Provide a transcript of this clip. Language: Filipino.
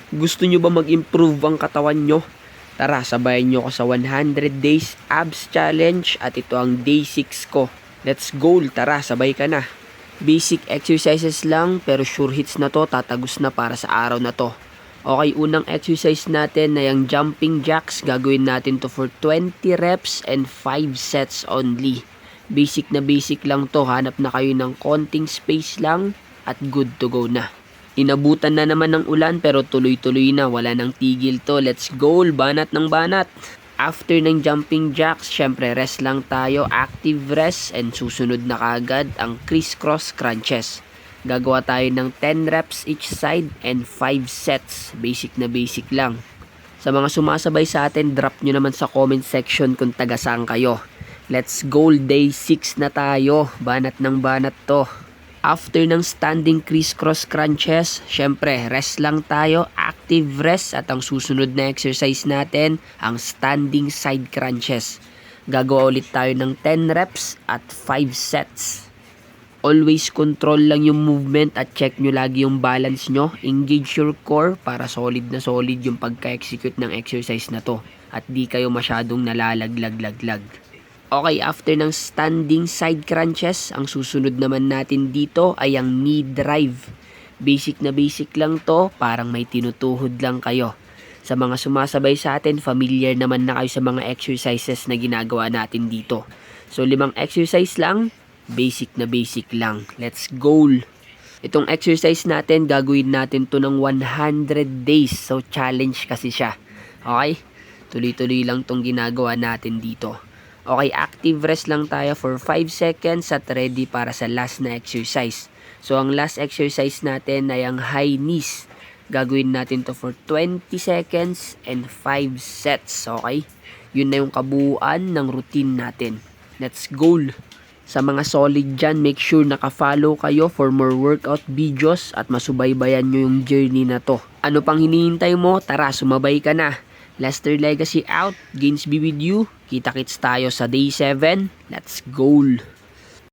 Gusto nyo ba mag-improve ang katawan nyo? Tara, sabayan nyo ko sa 100 Days Abs Challenge at ito ang day 6 ko. Let's go! Tara, sabay ka na. Basic exercises lang pero sure hits na to, tatagos na para sa araw na to. Okay, unang exercise natin na yung jumping jacks. Gagawin natin to for 20 reps and 5 sets only. Basic na basic lang to. Hanap na kayo ng konting space lang at good to go na. Inabutan na naman ng ulan pero tuloy-tuloy na. Wala nang tigil to. Let's go! Banat ng banat! After ng jumping jacks, syempre rest lang tayo. Active rest and susunod na kagad ang crisscross crunches. Gagawa tayo ng 10 reps each side and 5 sets. Basic na basic lang. Sa mga sumasabay sa atin, drop nyo naman sa comment section kung taga saan kayo. Let's go! Day 6 na tayo. Banat ng banat to. After ng standing crisscross crunches, syempre rest lang tayo. Active rest at ang susunod na exercise natin, ang standing side crunches. Gagawa ulit tayo ng 10 reps at 5 sets. Always control lang yung movement at check nyo lagi yung balance nyo. Engage your core para solid na solid yung pagka-execute ng exercise na to. At di kayo masyadong nalalaglag-laglag. Okay, after ng standing side crunches, ang susunod naman natin dito ay ang knee drive. Basic na basic lang to, parang may tinutuhod lang kayo. Sa mga sumasabay sa atin, familiar naman na kayo sa mga exercises na ginagawa natin dito. So 5 exercise lang, basic na basic lang. Let's go! Itong exercise natin, gagawin natin to ng 100 days. So challenge kasi siya. Okay? Tuloy-tuloy lang tong ginagawa natin dito. Okay, active rest lang tayo for 5 seconds at ready para sa last na exercise. So, ang last exercise natin ay ang high knees. Gagawin natin to for 20 seconds and 5 sets. Okay? Yun na yung kabuuan ng routine natin. Let's go! Sa mga solid dyan, make sure naka-follow kayo for more workout videos at masubaybayan nyo yung journey na to. Ano pang hinihintay mo? Tara, sumabay ka na! Lester Legacy out. Gainsby with you. Kita-kits tayo sa day 7. Let's go!